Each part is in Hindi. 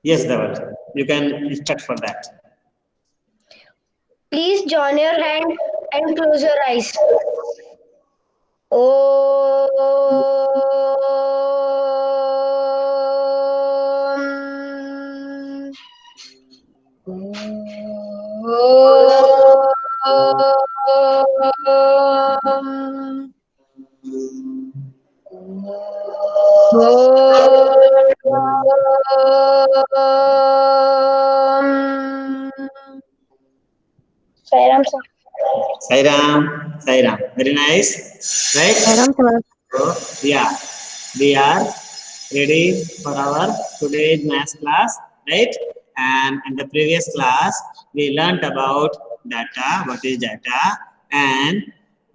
Yes, Dhaval, you can start for that. Please join your hand and close your eyes. Sairam sir. Sairam, Sairam, very nice, right? Sairam sir. So, yeah, we are ready for our today's math class, right? And in the previous class, we learnt about data, what is data, and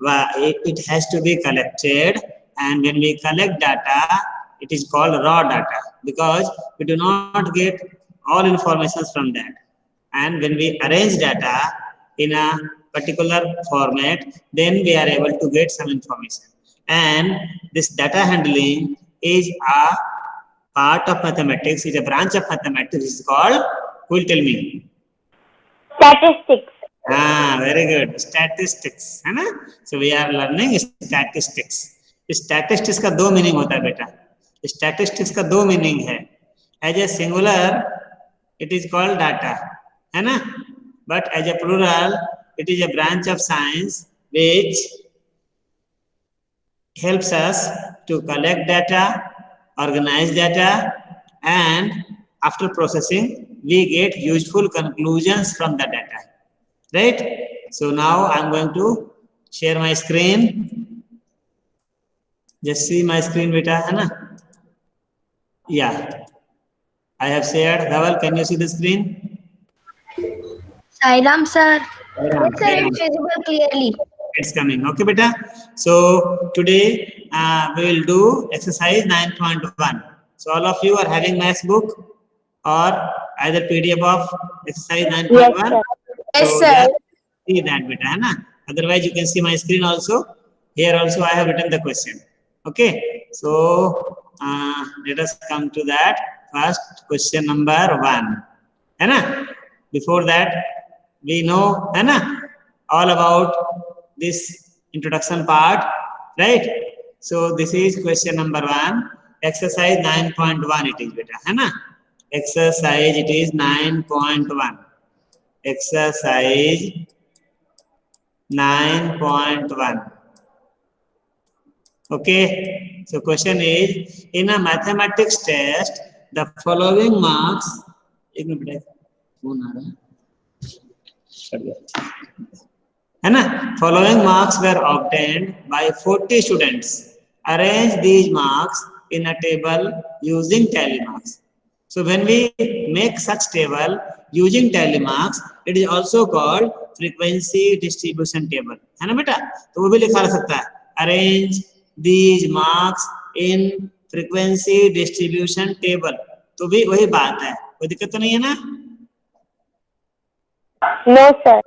it has to be collected. And when we collect data, it is called raw data because we do not get all informations from that. And when we arrange data in a particular format, then we are able to get some information. And this data handling is a part of mathematics, is a branch of mathematics, is called, who will tell me? Statistics. Very good, statistics, है ना? So we are learning statistics. Statistics का दो मीनिंग होता है बेटा. Statistics का दो मीनिंग है. As a singular, it is called data, है ना? But as a plural, it is a branch of science which helps us to collect data, organize data, and after processing, we get useful conclusions from the data. Right? So now I'm going to share my screen. Just see my screen, beta, है ना? Yeah. I have shared. Dhaval, can you see the screen? Sairam sir. Sairam, Yes, sir, it's visible clearly. it's coming. Okay, beta. So today we will do exercise 9.1. So all of you are having maths book or either PDF of exercise 9.1. Yes, So sir. just see that beta, है ना? Otherwise you can see my screen also. Here also I have written the question. Okay. So let us come to that. First question number 1. है ना? Before that we know, है ना, all about this introduction part, right? So this is question number 1. Exercise 9.1 it is beta, है ना? Exercise it is 9.1. Exercise 9.1. Okay. So question is, in a mathematics test, the following marks. एक मिनट बेटा, फोन आ रहा है. है ना? Following marks were obtained by 40 students. Arrange these marks in a table using tally marks. So when we make such table using tally marks, it is also called frequency distribution table. है ना बेटा? तो वो भी लिखा रह सकता है. Arrange these marks in frequency distribution table. तो भी वही बात है. कोई दिक्कत तो नहीं है ना? No, sir.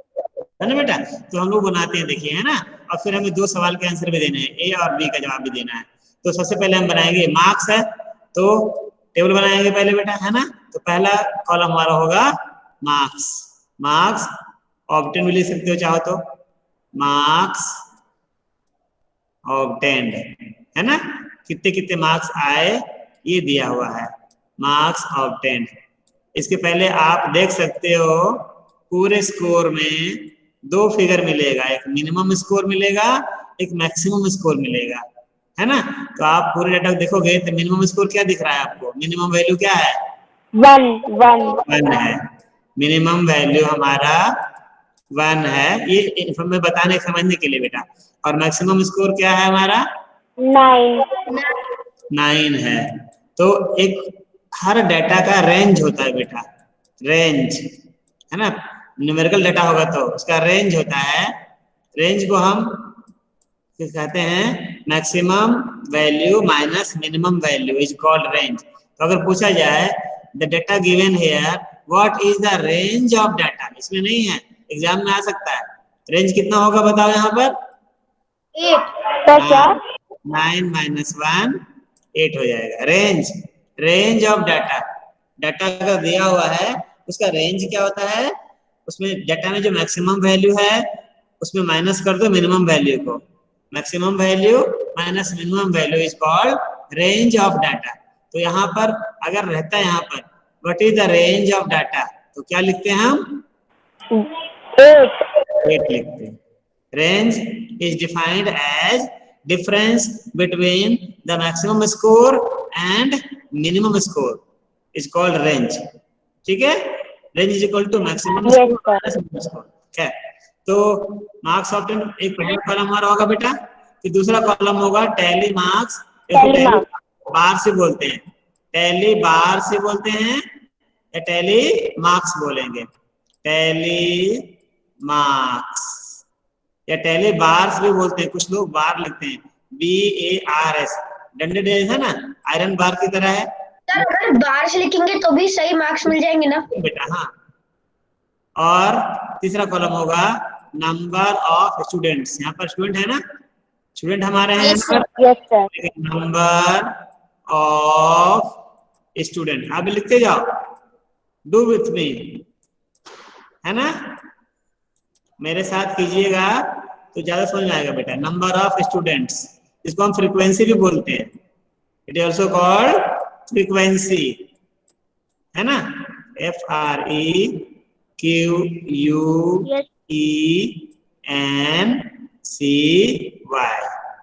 है ना बेटा? तो हम लोग बनाते हैं, देखिए, है ना? और फिर हमें दो सवाल के आंसर भी देने हैं, ए और बी का जवाब भी देना है. तो सबसे पहले हम बनाएंगे मार्क्स है, तो टेबल बनाएंगे पहले बेटा, है ना? तो पहला कॉलम हमारा होगा मार्क्स. मार्क्स ऑब्टेन भी लिख सकते हो चाहो तो, मार्क्स ऑब्टेन्ड, है ना? कितने कितने मार्क्स आए ये दिया हुआ है, मार्क्स ऑब्टेन्ड. इसके पहले आप देख सकते हो पूरे स्कोर में दो फिगर मिलेगा, एक मिनिमम स्कोर मिलेगा, एक मैक्सिमम स्कोर मिलेगा, है ना? तो आप पूरे डाटा देखोगे तो मिनिमम स्कोर क्या दिख रहा है आपको? मिनिमम वैल्यू क्या है? 1 है. मिनिमम वैल्यू हमारा 1 है, ये हमें बताने समझने के लिए बेटा. और मैक्सिमम स्कोर क्या है हमारा? 9 है. तो एक हर डाटा का रेंज होता है बेटा, रेंज, है ना? न्यूमेरिकल डाटा होगा तो उसका रेंज होता है. रेंज को हम कहते हैं maximum value minus minimum value is called range. तो अगर पूछा जाए the data given here what is the range of data, इसमें नहीं है, एग्जाम में आ सकता है. रेंज कितना होगा बताओ यहाँ पर? 8. 9 - 1 8 हो जाएगा. Range, range of data, data अगर दिया हुआ है उसका रेंज क्या होता है, उसमें डाटा में जो मैक्सिमम वैल्यू है उसमें माइनस कर दो मिनिमम वैल्यू को, maximum value minus minimum value is called range of data. तो यहाँ पर अगर रहता है यहाँ पर what is the range of data, तो क्या लिखते हैं हम, 8 लिखते हैं। Range is defined as difference between the maximum score and minimum score is called range. ठीक है, range is equal to maximum Yes, score sir. Minus minimum score. ठीक है, तो मार्क्स ऑप्टेन एक पहला कॉलम हमारा होगा बेटा, फिर दूसरा कॉलम होगा टैली मार्क्स, Tally marks. बार से बोलते हैं, टैली बार से बोलते हैं या टैली मार्क्स बोलेंगे, टैली मार्क्स या टैली बार्स भी बोलते हैं, कुछ लोग बार लिखते हैं, BARS, डंडे है ना, आयरन बार की तरह है। सर अगर बार से लिखेंगे तो भी सही मार्क्स मिल जाएंगे ना बेटा हाँ, और तीसरा कॉलम होगा नंबर ऑफ स्टूडेंट्स, यहाँ पर स्टूडेंट है ना, स्टूडेंट हमारे हैं, Yes, sir. Number of student आप लिखते जाओ, डू विथ मी, है ना, मेरे साथ कीजिएगा तो ज्यादा समझ में आएगा बेटा। नंबर ऑफ स्टूडेंट्स, इसको हम फ्रीक्वेंसी भी बोलते हैं, it is also called frequency, है ना, FREQUENCY,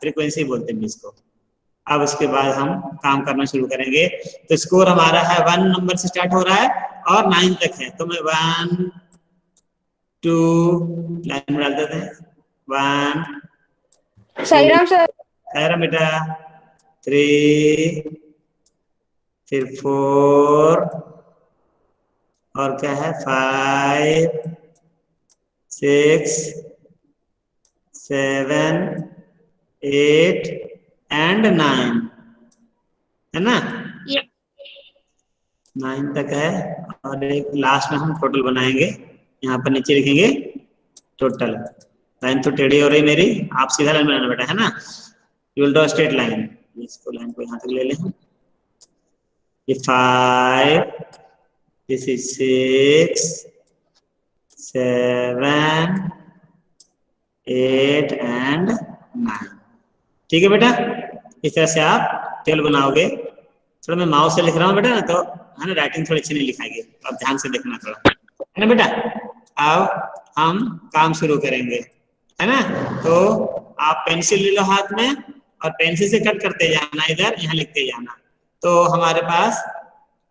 फ्रीक्वेंसी बोलते हैं इसको। अब उसके बाद हम काम करना शुरू करेंगे। तो स्कोर हमारा है 1 नंबर से स्टार्ट हो रहा है और 9 तक है, तो मैं 1 2 लाइन में डाल देते हैं, 1 साईराम सर बेटा 3 फिर 4 और क्या है 5 6 7 8 एंड 9, है ना, 9 तक है। और एक लास्ट में हम टोटल बनाएंगे, यहाँ पर नीचे लिखेंगे टोटल। लाइन तो टेढ़ी हो रही मेरी, आप सीधा लाइन बनाना बेटा, है ना, you will draw straight line. इसको लाइन को यहाँ तक ले लें, ये 5, दिस इज 6 7 8 एंड 9। ठीक है बेटा, इस तरह से आप टेबल बनाओगे। थोड़ा मैं माउस से लिख रहा हूँ बेटा ना, तो है ना, राइटिंग थोड़ी अच्छी नहीं लिखाएगी, आप ध्यान से देखना थोड़ा, है ना बेटा। अब हम काम शुरू करेंगे, है ना, तो आप पेंसिल ले लो हाथ में और पेंसिल से कट करते जाना, इधर यहाँ लिखते जाना। तो हमारे पास,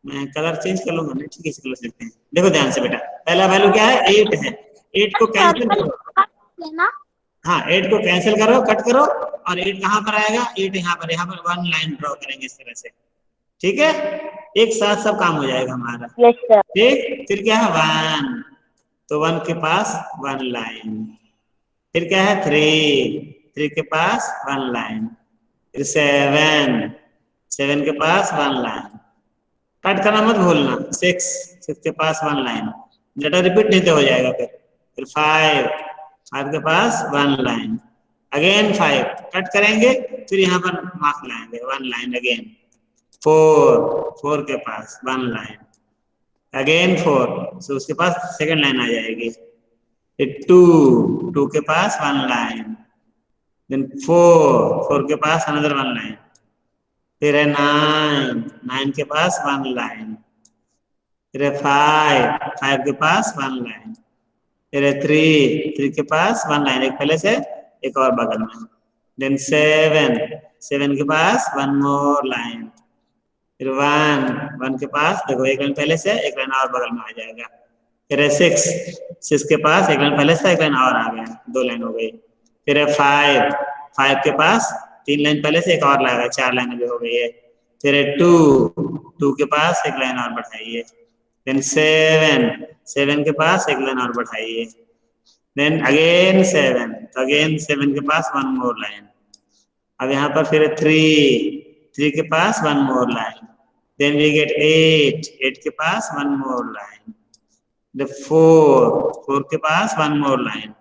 मैं कलर चेंज कर लूंगा, ठीक है, कलर से लिखते हैं। देखो ध्यान से बेटा, पहला वैल्यू क्या है, 8 है, 8 को कैंसिल करो, हाँ 8 को कैंसिल करो, कट करो, और 8 कहाँ पर आएगा, 8 यहाँ पर 1 लाइन ड्रॉ करेंगे इस तरह से। ठीक है, एक साथ सब काम हो जाएगा हमारा। Yes, sir. ठीक, फिर क्या है 1, तो 1 के पास 1 लाइन, फिर क्या है 3 के पास 1 लाइन, फिर 7 के पास 1 लाइन, कट करना मत भूलना, 6 के पास 1 लाइन, डाटा रिपीट नहीं तो हो जाएगा। फिर 5 के पास 1 लाइन, अगेन 5 कट करेंगे, फिर यहाँ पर मार्क लाएंगे 1 लाइन, अगेन 4 के पास 1 लाइन, अगेन 4, सो उसके पास सेकंड लाइन आ जाएगी, फिर 2 के पास 1 लाइन, देन 4 के पास अनदर 1 लाइन, फिर है 9 के पास 1 लाइन, फिर है 5 के पास 1 लाइन, फिर है 3 के पास 1 लाइन, एक पहले से एक और बगल में, देन 7 के पास 1 मोर लाइन, फिर 1 के पास देखो एक लाइन पहले से एक लाइन और बगल में आ जाएगा, फिर है 6 के पास एक लाइन पहले से एक लाइन और आ गया, 2 लाइन हो गई, फिर है 5 के पास 3 लाइन पहले से एक और लगेगा, 4 लाइन भी हो गई है, फिर है 2 के पास एक लाइन और बढ़ाइए, देन 7 के पास एक लाइन और बढ़ाइए, देन अगेन 7, तो अगेन 7 के पास 1 मोर लाइन, अब यहाँ पर फिर 3 के पास 1 more line, then we get 8 के पास 1 मोर लाइन, the 4 के पास 1 मोर लाइन,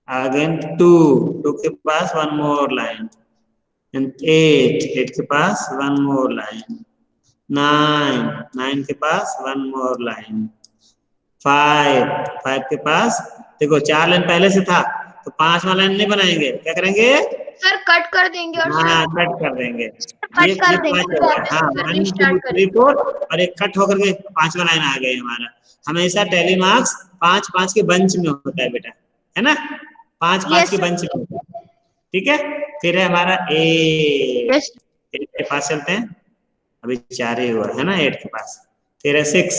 अगेन 2 के पास 1 मोर लाइन, and 8 के पास 1 मोर लाइन, 9, 9 के पास 1 मोर लाइन, 5 के पास देखो 4 लाइन पहले से था तो 5वां लाइन नहीं बनाएंगे, क्या करेंगे? सर कट कर देंगे और हाँ कट कर देंगे। ये कट कर 5 देंगे हो गया। हाँ 1 2 3 4 और एक कट होकर के 5वां लाइन आ गई हमारा। हमेशा टैली मार्क्स 5 के बंच में होता है बेटा, है ना? 5 के बंच में होता है। ठीक है, फिर है हमारा 8 के पास चलते हैं, अभी 4 ही हुआ है ना 8 के पास। फिर है 6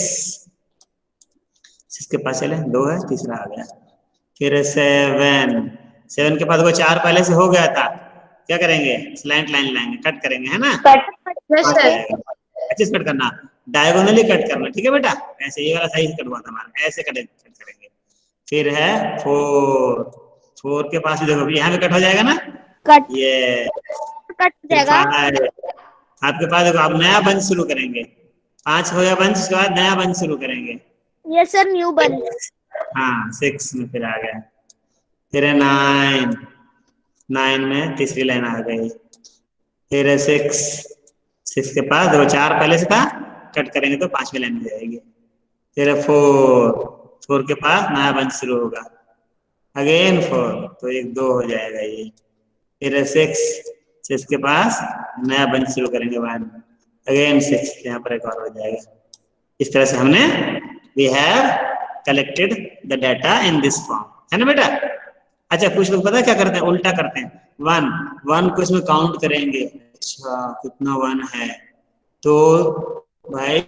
के पास चले, 2 है, तीसरा आ गया। फिर है 7 के पास वो 4 पहले से हो गया था, क्या करेंगे? स्लैंट लाइन लाएंगे, कट करेंगे, है ना? अच्छे से कट करना, डायगोनली कट करना, ठीक है बेटा? ऐसे ये वाला सही से कट हुआ था हमारा, ऐसे कट करेंगे। फिर है 4 के पास देखो यहाँ पे कट हो जाएगा ना, कट ये कट जाएगा। 5 आपके पास देखो, आप नया बंच शुरू करेंगे। 5 हो गया बंच, उसके बाद नया बंच शुरू करेंगे। यस सर, न्यू बन। हाँ 6 में फिर आ गया। फिर है 9 में तीसरी लाइन आ गई। फिर है 6 के पास देखो 4 पहले से था, कट करेंगे तो 5वीं लाइन में जाएगी। फिर है 4 के पास नया बंच शुरू होगा, अगेन 4 तो 1 2 हो जाएगा ये। फिर है 6 के पास नया बंच शुरू करेंगे 1, अगेन 6 यहाँ पर एक और हो जाएगा। इस तरह से हमने we have collected the data in this form, है ना बेटा? अच्छा कुछ लोग पता है क्या करते हैं, उल्टा करते हैं। 1 को इसमें काउंट करेंगे, अच्छा कितना 1 है, तो भाई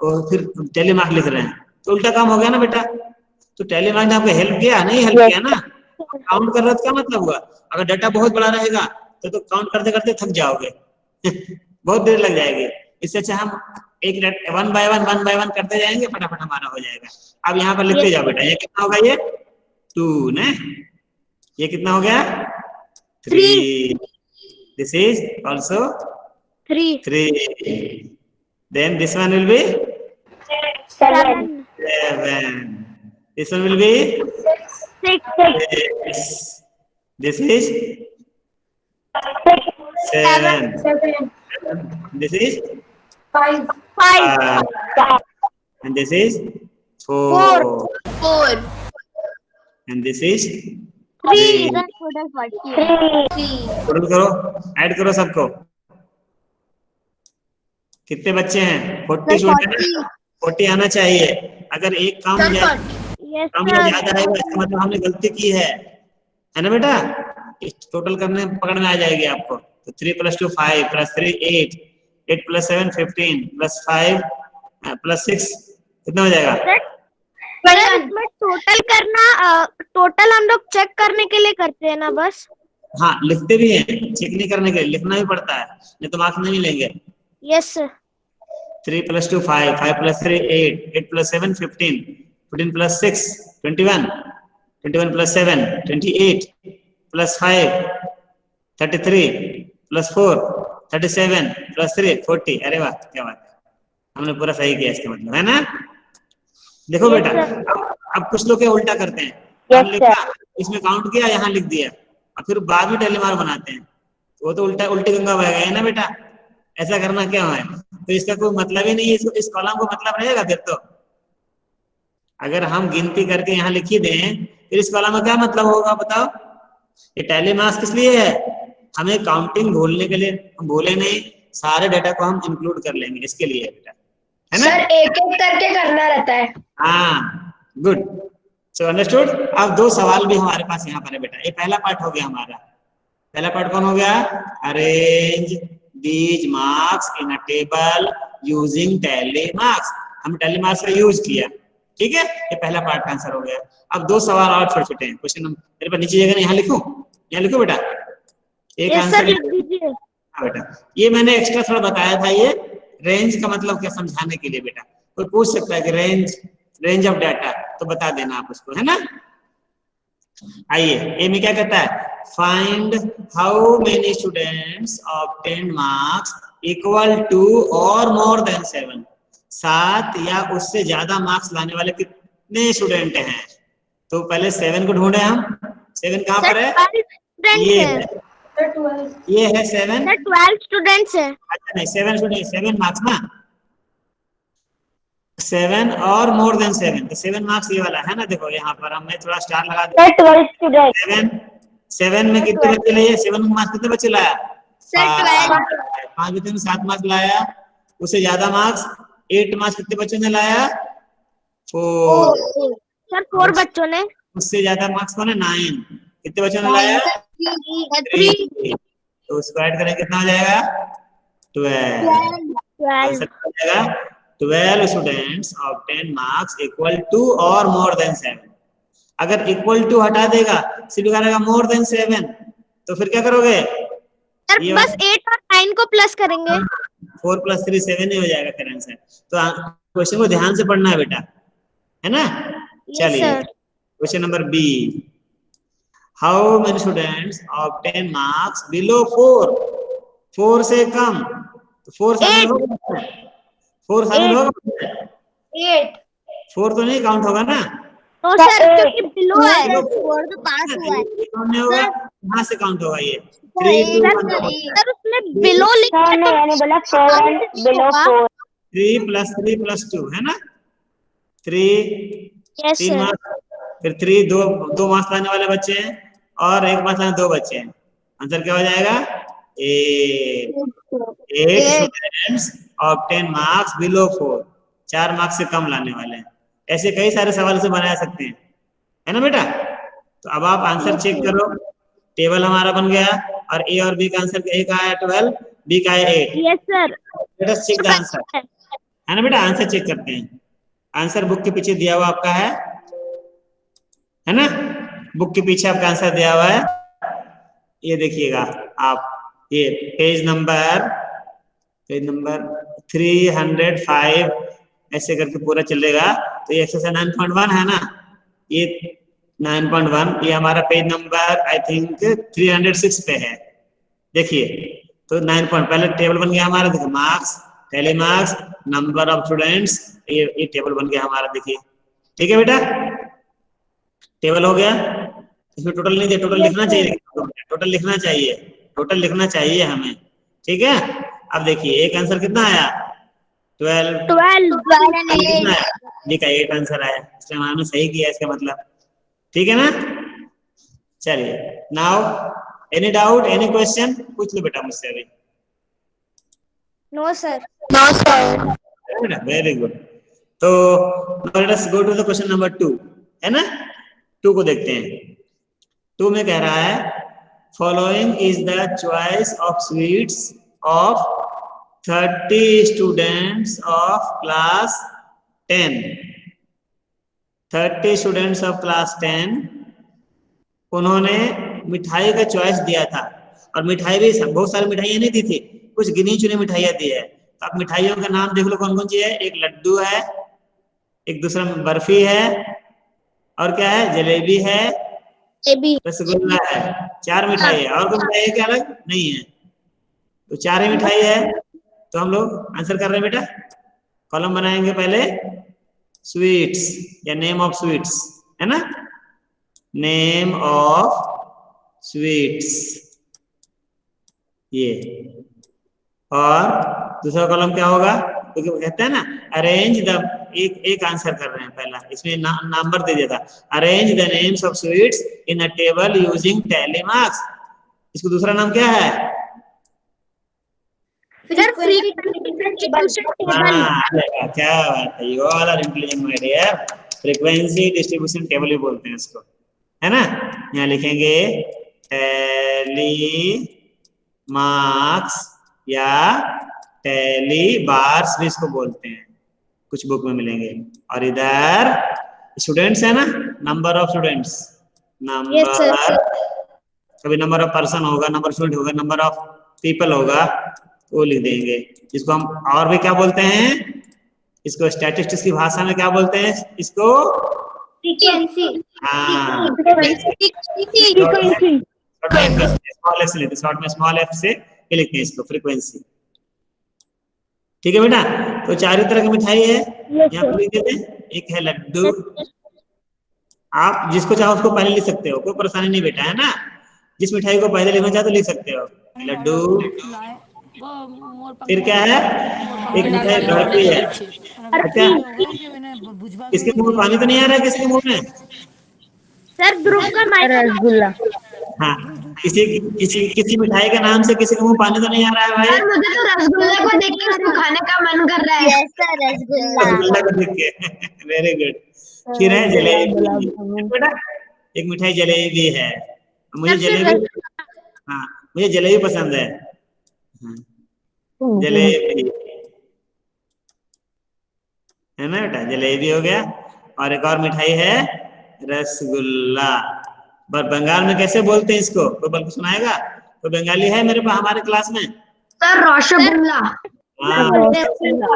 और फिर टैली मार्क लिख रहे हैं, तो उल्टा काम हो गया ना बेटा। तो टैली मार्क ने आपको हेल्प किया, नहीं हेल्प किया ना? काउंट कर रहे हो क्या मतलब हुआ? अगर डाटा बहुत बड़ा रहेगा तो काउंट करते करते थक जाओगे बहुत देर लग जाएगी। इससे अच्छा हम एक 1 बाय 1 करते जाएंगे, फटाफट हमारा हो जाएगा। अब यहाँ पर लिखते जाओ बेटा, ये कितना होगा? ये 2 ने, ये कितना हो गया? 3, this is also 3, then this one will be 7, 7, this one will be 6, 6, this is 7, this is 5, 5, and this is 4, and this is 3. Total करो, ऐड करो सबको, कितने बच्चे हैं? 40 स्टूडेंट, 40 आना चाहिए। अगर एक काम याद आएगा इसका मतलब हमने गलती की है ना बेटा? टोटल करने पकड़ में आ जाएगी आपको। तो 3 + 2 5 + 3 8, 8 + 7 15 + 5 + 6 कितना हो जाएगा? इसमें टोटल करना, टोटल हम लोग चेक करने के लिए करते हैं ना बस? हाँ लिखते भी हैं, चेक नहीं करने के लिए, लिखना भी पड़ता है, नहीं तो मार्क्स नहीं मिलेंगे। Yes sir. 3 + 2 5, 5 + 3 8, 8 + 7 15, 15 + 6 21, 21 + 7 28, + 5 33, + 4 37, + 3 40। अरे वाह क्या बात है, हमने पूरा सही किया इसका मतलब, है ना? देखो बेटा, अब कुछ लोग क्या उल्टा करते हैं, हम लिखा इसमें काउंट किया, यहाँ लिख दिया, और फिर बाद में टैली मार्क बनाते हैं, वो तो उल्टी गंगा बह गए ना बेटा। ऐसा करना क्या है? तो इसका कोई मतलब ही नहीं है, इस कॉलम को मतलब रहेगा फिर तो। अगर हम गिनती करके यहाँ लिखी दें फिर इस कॉलम में क्या मतलब होगा बताओ? ये टैली मार्क्स किस लिए है? हमें काउंटिंग भूलने के लिए, हम भूले नहीं, सारे डाटा को हम इंक्लूड कर लेंगे, इसके लिए बेटा, है ना? सर एक एक करके करना रहता है। हाँ गुड, सो अंडरस्टूड। अब 2 सवाल भी हमारे पास यहाँ पर है बेटा। ये पहला पार्ट हो गया हमारा। पहला पार्ट कौन हो गया? Arrange these marks in a table using tally marks. हम टैली मार्क्स का यूज किया, ठीक है? ये पहला पार्ट का आंसर हो गया। अब 2 सवाल और छोटे छोटे हैं। क्वेश्चन मेरे पास नीचे जगह यहाँ लिखूं, यहाँ लिखो बेटा, एक आंसर लिख दीजिए। हाँ बेटा, ये मैंने एक्स्ट्रा थोड़ा बताया था, ये रेंज का मतलब क्या समझाने के लिए बेटा। कोई पूछ सकता है कि रेंज ऑफ डाटा, तो बता देना आप उसको, है ना? आइए, ए में क्या कहता है? Find how many students obtained marks equal to और मोर देन 7। 7 या उससे ज्यादा मार्क्स लाने वाले कितने स्टूडेंट हैं? तो पहले 7 को ढूंढे हम। 7 कहाँ पर है? ये है ये है 7। सर 12 स्टूडेंट्स है। अच्छा नहीं 7 स्टूडेंट 7 मार्क्स ना, 7 और मोर देन 7 तो 7 मार्क्स ये वाला है ना। देखो यहाँ पर हमने थोड़ा स्टार लगा दिया। 12 स्टूडेंट। 7 में कितने बच्चे लाए? 7 में मार्क्स कितने बच्चे लाया? सर 12। 5 बच्चों ने 7 मार्क्स लाया। उससे ज्यादा मार्क्स 8 मार्क्स कितने बच्चों ने लाया? 4। सर 4 बच्चों ने। उससे ज्यादा मार्क्स कौन है? 9। कितने बच्चों ने लाया? 3। तो उसको ऐड करें कितना हो जाएगा? 12। आंसर हो जाएगा 12 students obtain marks equal to और मोर देन 7। अगर इक्वल टू हटा देगा, सिर्फ करेगा मोर देन 7, तो फिर क्या करोगे? सर बस 8 और 9 को प्लस करेंगे। 4 + 3 7 ही हो जाएगा फिर आंसर। तो क्वेश्चन को ध्यान से पढ़ना है बेटा, है ना। चलिए question number B, how many students obtain marks below 4? 4 से कम, तो 4 शामिल होगा? 4 शामिल होगा? 8। 4 तो नहीं काउंट होगा ना। तो सर क्योंकि बिलो है। बिलो 4 तो पास हुआ है। काउंट नहीं होगा, यहाँ से काउंट होगा ये 3 2 1 सर उसमें बिलो लिखा है तो मैंने बोला 4 एंड बिलो 4। 3 + 3 + 2 है ना। 3 यस 3 सर। मार्क्स, फिर 3 दो मार्क्स लाने वाले बच्चे हैं और 1 मार्क्स लाने 2 बच्चे हैं। आंसर क्या हो जाएगा? 8 students obtain marks below 4, 4 marks से कम लाने वाले हैं। ऐसे कई सारे सवाल से बनाया सकते हैं, है ना बेटा। तो अब आप आंसर चेक करो। टेबल हमारा बन गया और ए और बी का आंसर, ए का है 12, बी का है 8। Yes sir. Let us check the answer, है ना बेटा। आंसर चेक करते हैं। आंसर बुक के पीछे दिया हुआ आपका है ना। बुक के पीछे आपका आंसर दिया हुआ है, ये देखिएगा आप। ये पेज नंबर 305 ऐसे करके पूरा चलेगा। तो ये एक्सरसाइज 9.1 है ना, ये 9.1 ये हमारा पेज नंबर आई थिंक 306 पे है। देखिए तो 9 पॉइंट पहले टेबल बन गया हमारा। देखो marks, tally marks, number of students, ये टेबल बन गया हमारा। देखिए ठीक है बेटा, टेबल हो गया। इसमें टोटल नहीं दिया, टोटल लिखना चाहिए, टोटल लिखना चाहिए, टोटल लिखना चाहिए हमें। ठीक है। अब देखिए एक आंसर कितना आया? 12। कितना आया? बी का 8 आंसर आया, इसलिए हमने सही किया इसका मतलब। ठीक है ना। चलिए now any doubt, any question पूछ लो बेटा मुझसे अभी। No sir. Very good. तो let us go to the question number 2, है ना। 2 को देखते हैं। 2 में कह रहा है following is the choice of sweets of 30 students of class 10। 30 students of class 10 उन्होंने मिठाई का चॉइस दिया था। और मिठाई भी बहुत सारी मिठाइयाँ नहीं दी थी, कुछ गिनी चुनी मिठाइयाँ दी है। तो आप मिठाइयों का नाम देख लो कौन कौन सी है। एक लड्डू है, एक दूसरा बर्फी है, और क्या है? जलेबी है, रसगुल्ला है। 4 मिठाई है, और कोई मिठाई है क्या अलग? नहीं है। तो 4 ही मिठाई है। तो हम लोग आंसर कर रहे हैं बेटा, कॉलम बनाएंगे पहले स्वीट्स या नेम ऑफ स्वीट्स, है ना। नेम ऑफ स्वीट्स ये, और दूसरा कॉलम क्या होगा? क्योंकि तो कहते हैं ना अरेंज द, एक आंसर कर रहे हैं पहला, इसमें नंबर दे दिया था। Arrange the names of sweets in a table using tally marks. इसको दूसरा नाम क्या है? सर फ्रीक्वेंसी क्या बात है, you all are intelligent my dear. Frequency distribution table भी बोलते हैं इसको, है ना। यहाँ लिखेंगे टैली मार्क्स या टैली बार्स भी इसको बोलते हैं, कुछ बुक में मिलेंगे। और इधर स्टूडेंट्स है ना, नंबर ऑफ स्टूडेंट्स, नंबर, कभी नंबर ऑफ पर्सन होगा, नंबर ऑफ स्टूडेंट होगा, नंबर ऑफ पीपल होगा, वो लिख देंगे। जिसको हम और भी क्या बोलते हैं? इसको स्टैटिस्टिक्स की भाषा में क्या बोलते हैं? इसको शॉर्ट में स्मॉल एफ से लिखते हैं इसको, फ्रीक्वेंसी। ठीक है बेटा। तो 4 तरह की मिठाई है, यहाँ पर लिख देते हैं। एक है लड्डू, आप जिसको चाहो उसको पहले लिख सकते हो, कोई परेशानी नहीं बेटा, है ना। जिस मिठाई को पहले लिखना चाहे तो लिख सकते हो। लड्डू, फिर क्या है, एक मिठाई बर्फी है। अच्छा, किसके मुंह में पानी तो नहीं आ रहा है, किसके मुंह में? सर ध्रुव का रसगुल्ला। हाँ, किसी किसी किसी मिठाई के नाम से किसी के मुंह पानी तो नहीं आ रहा है भाई? सर मुझे तो रसगुल्ले को देख के उसको खाने का मन कर रहा है। Yes sir rasgulla. रसगुल्ला को देख के वेरी गुड। फिर है जलेबी। बेटा एक मिठाई जलेबी है, मुझे जलेबी, हाँ मुझे जलेबी पसंद है। हाँ, जलेबी है ना बेटा, जलेबी हो गया। और एक और मिठाई है रसगुल्ला। पर बंगाल में कैसे बोलते हैं इसको, कोई बल्कि सुनाएगा? कोई बंगाली है मेरे पास हमारे क्लास में? सर रसगुल्ला। हाँ रसगुल्ला।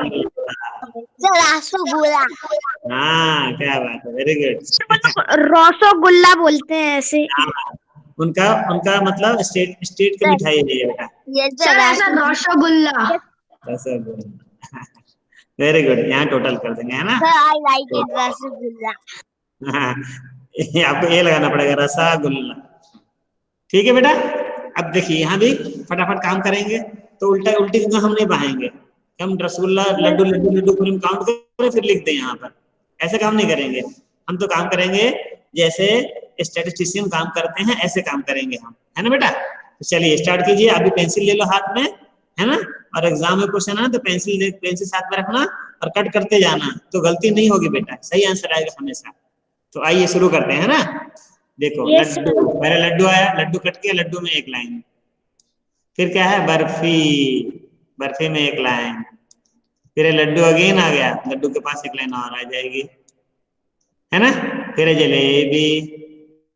हाँ, क्या बात है, वेरी गुड। रसगुल्ला बोलते हैं ऐसे। उनका उनका मतलब स्टेट स्टेट की मिठाई है ये बेटा। सर ऐसा रसगुल्ला। Rasgulla, very good. यहाँ टोटल कर देंगे, है ना? I like it rasgulla. हाँ, आपको ये लगाना पड़ेगा, रसगुल्ला। ठीक है बेटा। अब देखिए यहाँ भी फटाफट काम करेंगे, तो उल्टा उल्टी हम नहीं बहाएंगे। हम रसगुल्ला लड्डू लड्डू लड्डू पूरी काउंट करें फिर लिख दें यहाँ पर, ऐसे काम नहीं करेंगे। हम तो काम करेंगे जैसे स्टैटिस्टिशियन काम करते हैं, ऐसे काम करेंगे हम, है ना बेटा? तो चलिए स्टार्ट कीजिए। अभी पेंसिल ले लो हाथ में, है ना? और एग्जाम में क्वेश्चन है तो पेंसिल साथ में रखना और कट करते जाना, तो गलती नहीं होगी बेटा, सही आंसर आएगा हमेशा। तो आइए शुरू करते हैं, है ना? देखो लड्डू, पहले लड्डू आया, लड्डू कट के लड्डू में एक लाइन। फिर क्या है, बर्फी, बर्फी में एक लाइन। फिर लड्डू अगेन आ गया, लड्डू के पास एक लाइन और आ जाएगी, है ना? फिर जलेबी,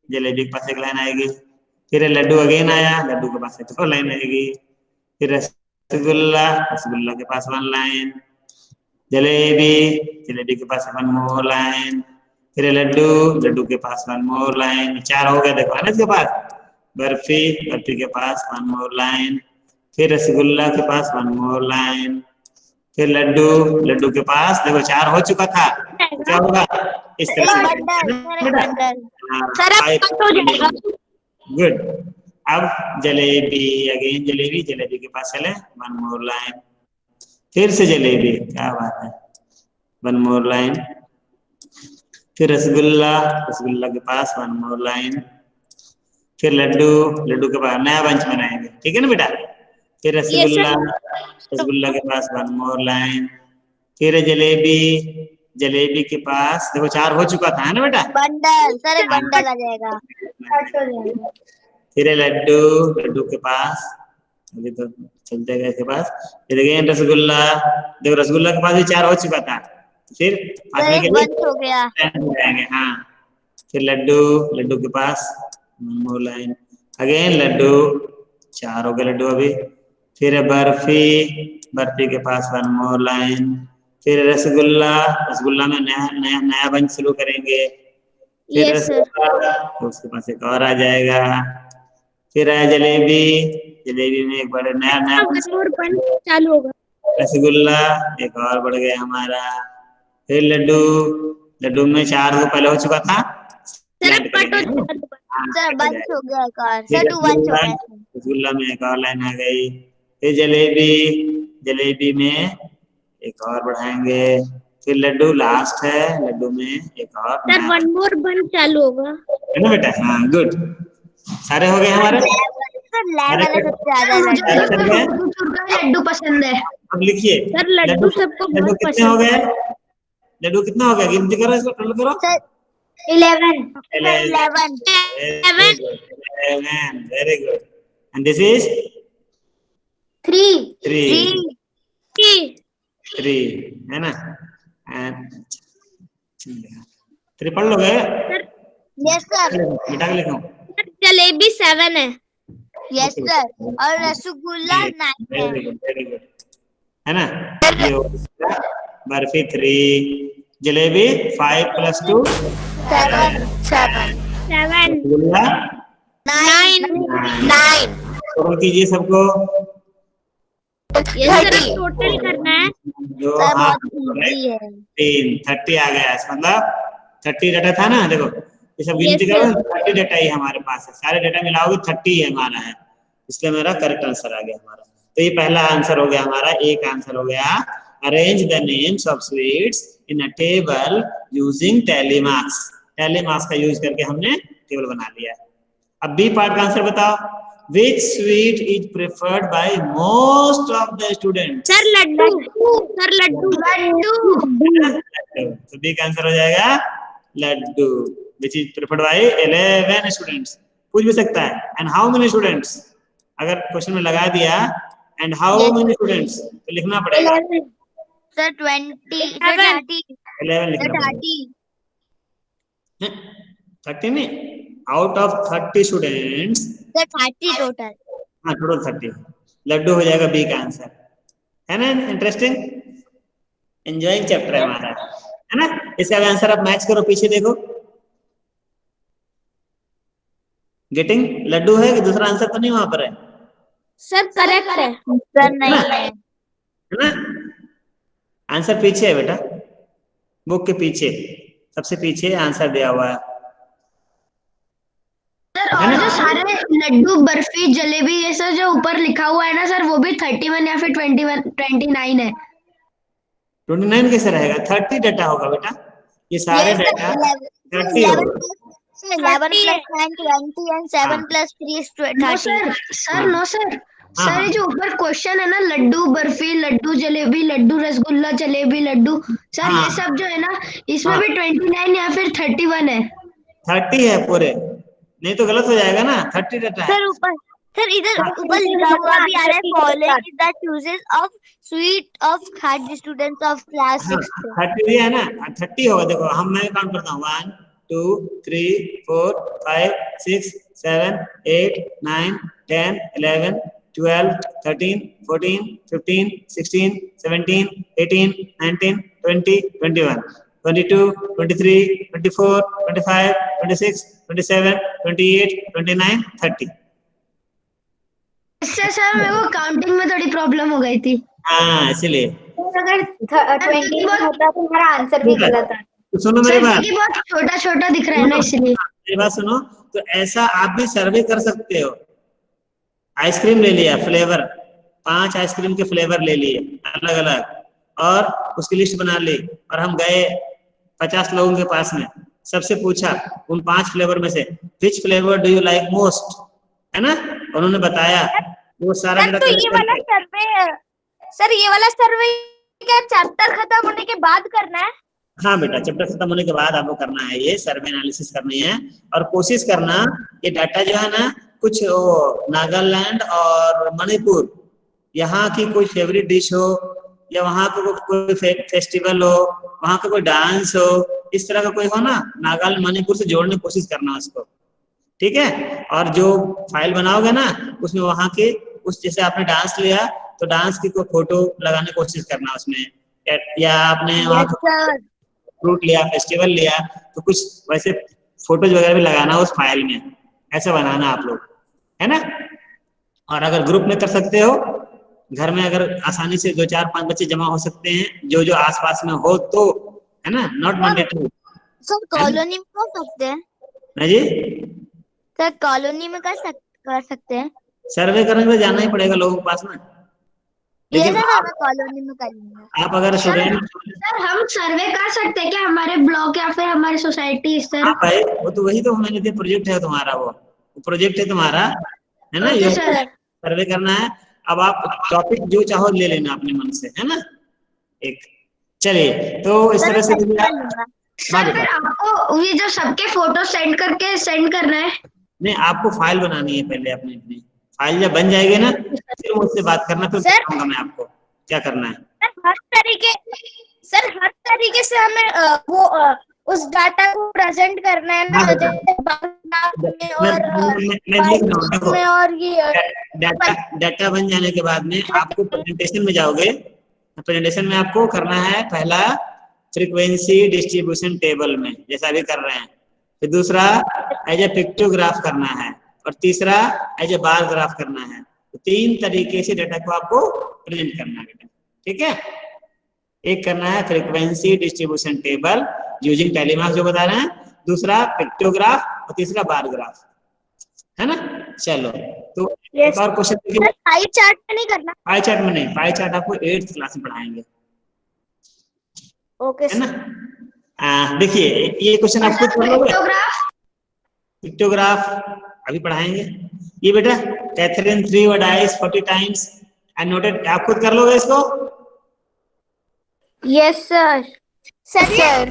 जलेबी के पास एक लाइन आएगी। फिर लड्डू अगेन आया, लड्डू के पास एक और लाइन आएगी। फिर रसगुल्ला, रसगुल्ला के पास वन लाइन। जलेबी, जलेबी के पास वन मोर लाइन। फिर लड्डू, लड्डू के पास वन मोर लाइन। चार हो गए, देखो है ना इसके पास। बर्फी, बर्फी के पास वन मोर लाइन। फिर रसगुल्ला के पास वन मोर लाइन। फिर लड्डू, लड्डू के पास देखो चार हो चुका था, तो क्या होगा इस तरह से। गुड। अब जलेबी, अगेन जलेबी, जलेबी के पास चले वन मोर लाइन। फिर से जलेबी, क्या बात है, वन मोर लाइन। फिर रसगुल्ला, रसगुल्ला के पास वन मोर लाइन। फिर लड्डू, लड्डू के पास नया बंच बनाएंगे, ठीक है ना बेटा? फिर रसगुल्ला, रसगुल्ला के पास वन मोर लाइन। फिर जलेबी, जलेबी के पास देखो चार हो चुका था, है ना बेटा? बंडल सर, बंडल आ जाएगा। फिर लड्डू, लड्डू के पास अभी तो चलते गए के पास। फिर अगेन रसगुल्ला, देखो रसगुल्ला के पास भी चार हो चुका था, फिर आदमी के लिए हो गया। हाँ। फिर लड्डू, लड्डू के पास मोर लाइन। अगेन लड्डू, चार हो गए लड्डू अभी। फिर बर्फी, बर्फी के पास वन मोर लाइन। फिर रसगुल्ला, रसगुल्ला में नया नया नया बंच शुरू करेंगे। फिर रसगुल्ला, तो उसके पास एक और आ जाएगा। फिर है जलेबी, जलेबी में एक बड़ा नया नया चालू होगा। रसगुल्ला, एक और बढ़ गया हमारा। फिर लड्डू, लड्डू में चार को पहले हो चुका था, सर बंच हो गया एक और। सर टू बंच हो गया। रसगुल्ला में एक और लाइन आ गई। फिर जलेबी, जलेबी में एक और बढ़ाएंगे। फिर लड्डू लास्ट है, लड्डू में एक और सर वन मोर बन चालू होगा, है ना बेटा? हाँ गुड, सारे हो गए हमारे। लड्डू पसंद है। अब लिखिए सर लड्डू सबको लड्डू बहुत कितने हो पसंद गए? लड्डू कितना हो गया, गिनती करो इसको, टोटल करो। 11 very good. And this is 3 है ना? एंड 3 पढ़ लोगे? Yes sir. बेटा के लिखो। जलेबी 7 है। Yes sir. और रसगुल्ला 9 है। वेरी गुड, है ना? ये हो गया बर्फी 3, जलेबी 5 + 2 7 रसगुल्ला 9 टोटल कीजिए सबको। यस सर, टोटल करना है। जो सर हाँ, बहुत इजी है। 3 30 आ गया, मतलब 30 डाटा था ना। देखो ये सब गिनती करो, 30 डेटा ही हमारे पास है, सारे डेटा मिलाओगे 30 है हमारा है, इसलिए मेरा करेक्ट आंसर आ गया हमारा। तो ये पहला आंसर हो गया हमारा, एक आंसर हो गया। Arrange the names of sweets in a table using tally marks. Tally marks का यूज करके हमने टेबल बना लिया। अब बी पार्ट का आंसर बताओ, which sweet is preferred by most of the students? Sir laddu, sir laddu, तो बी का आंसर हो जाएगा Laddu, which is preferred by 11 students। पूछ भी सकता है and how many students, अगर क्वेश्चन में लगा दिया and how many students तो लिखना पड़ेगा सर 20, 30, 11 लिखना पड़ेगा, 30 नहीं, आउट ऑफ 30 स्टूडेंट्स 30 टोटल। हाँ टोटल 30, लड्डू हो जाएगा बी का आंसर, है ना। इंटरेस्टिंग, एंजॉयिंग चैप्टर है हमारा, है ना। इसका आंसर आप मैच करो, पीछे देखो, गेटिंग लड्डू है कि दूसरा आंसर तो नहीं वहां पर है? सर करेक्ट है, सर नहीं है, है ना। आंसर पीछे है बेटा, बुक के पीछे, सबसे पीछे आंसर दिया हुआ है। सर और जो सारे लड्डू बर्फी जलेबी ये सब जो ऊपर लिखा हुआ है ना सर, वो भी 31 या फिर 21 29 है। 29 कैसे रहेगा? 30 डेटा होगा बेटा, ये सारे डेटा 30 होगा। 11 plus 9 20 and 7 plus 3 is 30। Sir no sir, sir ये जो ऊपर क्वेश्चन है ना, लड्डू बर्फी लड्डू जलेबी लड्डू रसगुल्ला जलेबी लड्डू, सर ये सब जो है ना, इसमें भी 29 या फिर 31 है। 30 है पूरे, नहीं तो गलत हो जाएगा ना, 30 डेटा है। सर ऊपर, सर इधर ऊपर लिखा हुआ भी आ रहा है, following is the chooses of sweet of खाद स्टूडेंट्स ऑफ क्लास 6। 30 है ना, 30 होगा। देखो हम मैं काउंट करता हूँ, 1 2 3 4 5 6 7 8 9 10 11 12 13 14 15 16 17 18 19 20 21 22 23 24 25 26 27 28 29 30। इससे सर मेरे को काउंटिंग में थोड़ी प्रॉब्लम हो गई थी। हाँ इसलिए अगर 20 होता तो हमारा आंसर भी गलत था। तो सुनो मेरी बात, बहुत छोटा छोटा दिख रहा है ना, इसलिए। मेरी बात सुनो, तो ऐसा आप भी सर्वे कर सकते हो। आइसक्रीम ले लिया फ्लेवर, 5 आइसक्रीम के फ्लेवर ले लिए अलग अलग, और उसकी लिस्ट बना ली, और हम गए 50 लोगों के पास में, सबसे पूछा उन 5 फ्लेवर में से which flavour do you like most, है ना। उन्होंने बताया वो सारा तो ये वाला सर्वे, सर ये वाला सर्वे क्या चैप्टर खत्म होने के बाद करना है? हाँ बेटा, चैप्टर खत्म होने के बाद आपको करना है, ये सर्वे एनालिसिस करनी है। और कोशिश करना ये डाटा जो है ना, कुछ नागालैंड और मणिपुर, यहाँ की कोई फेवरेट डिश हो, या वहाँ का कोई फेस्टिवल हो, वहाँ का कोई डांस हो, इस तरह का कोई हो ना, नागालैंड मणिपुर से जोड़ने की कोशिश करना उसको, ठीक है। और जो फाइल बनाओगे ना, उसमें वहाँ के उस, जैसे आपने डांस लिया तो डांस की कोई फोटो लगाने की कोशिश करना उसमें, या आपने वहाँ फ्रूट लिया फेस्टिवल लिया तो कुछ वैसे फोटोज वगैरह भी लगाना उस फाइल में, ऐसा बनाना आप लोग, है ना। और अगर ग्रुप में कर सकते हो, घर में अगर आसानी से 2 4 5 बच्चे जमा हो सकते हैं जो जो आसपास में हो तो, है ना, नॉट मैंडेटरी। सर कॉलोनी में कर सकते हैं? ना जी सर कॉलोनी में कर सकते हैं। सर्वे करने के लिए जाना ही पड़ेगा लोगों के पास में, लेकिन कॉलोनी में कर लूंगा। आप अगर स्टूडेंट, सर हम सर्वे कर सकते हैं क्या हमारे ब्लॉक या फिर हमारी सोसाइटी इस तरह? भाई वो तो वही तो मैंने दिया, प्रोजेक्ट है तुम्हारा, वो प्रोजेक्ट है तुम्हारा, है ना। ये सर्वे करना है। अब आप टॉपिक जो चाहो ले लेना अपने मन से, है ना। एक चलिए, तो इस तरह से सर फिर आपको ये जो सबके फोटो सेंड करना है? नहीं, आपको फाइल बनानी है पहले अपनी अपनी फाइल, जब बन जाएगी ना फिर मुझसे बात करना, फिर बताऊंगा मैं आपको क्या करना है। हर तरीके से हमें वो उस डाटा को प्रेजेंट करना है ना, और ये डाटा बन जाने के बाद में आपको प्रेजेंटेशन में जाओगे, प्रेजेंटेशन में आपको करना है पहला फ्रीक्वेंसी डिस्ट्रीब्यूशन टेबल में, जैसा अभी कर रहे हैं, फिर दूसरा एज ए पिक्टोग्राफ करना है, और तीसरा एज ए बार ग्राफ करना है। तो 3 तरीके से डाटा को आपको प्रेजेंट करना है, ठीक है। एक करना है frequency distribution table using tally marks जो बता रहे हैं, दूसरा पिक्टोग्राफ और तीसरा बार ग्राफ, है ना। चलो तो एक और क्वेश्चन देखिए। पाई चार्ट में नहीं करना। पाई चार्ट में नहीं, पाई चार्ट आपको 8th क्लास में पढ़ाएंगे, ओके है ना। देखिए ये क्वेश्चन आप खुद कर लोगे। पिक्टोग्राफ अभी पढ़ाएंगे। ये बेटा Catherine threw a dice 40 times and noted, आप खुद कर लोगे इसको। Yes sir. सर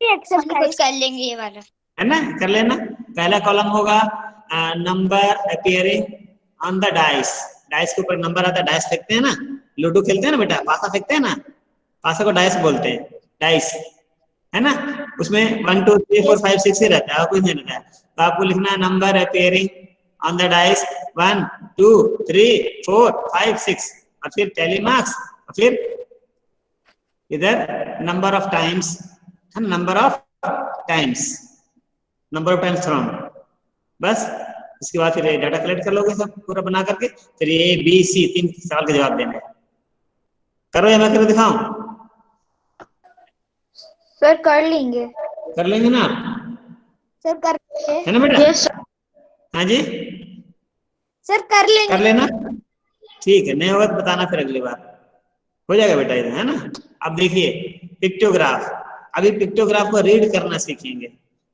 एक्सरसाइज कर लेंगे ये वाला, है ना, कर लेना। पहला कॉलम होगा number appearing on the dice, dice के ऊपर नंबर आता है, डाइस फेंकते हैं ना, लूडो खेलते हैं ना बेटा, पासा फेंकते हैं ना, पासा को डाइस बोलते हैं, डाइस, है ना। उसमें 1 2 3 4 5 6 ही रहता है और कुछ नहीं रहता है। तो आपको लिखना है number appearing on the dice 1 2 3 4 5 6 और फिर टैली मार्क्स और फिर इधर number of times, number of times, number of times thrown, बस। इसके बाद फिर डाटा कलेक्ट कर लोगे सब पूरा बना करके, फिर ए बी सी 3 सवाल के जवाब देने। करो या मैं करके दिखाऊं? सर कर लेंगे। कर लेंगे ना सर कर लेंगे, है ना बेटा। यस हाँ जी सर कर लेंगे। कर लेना, ठीक है, नहीं होगा तो बताना फिर अगली बार, हो जाएगा बेटा इधर, है ना। अब देखिए पिक्टोग्राफ, अभी पिक्टोग्राफ को रीड करना सीखेंगे,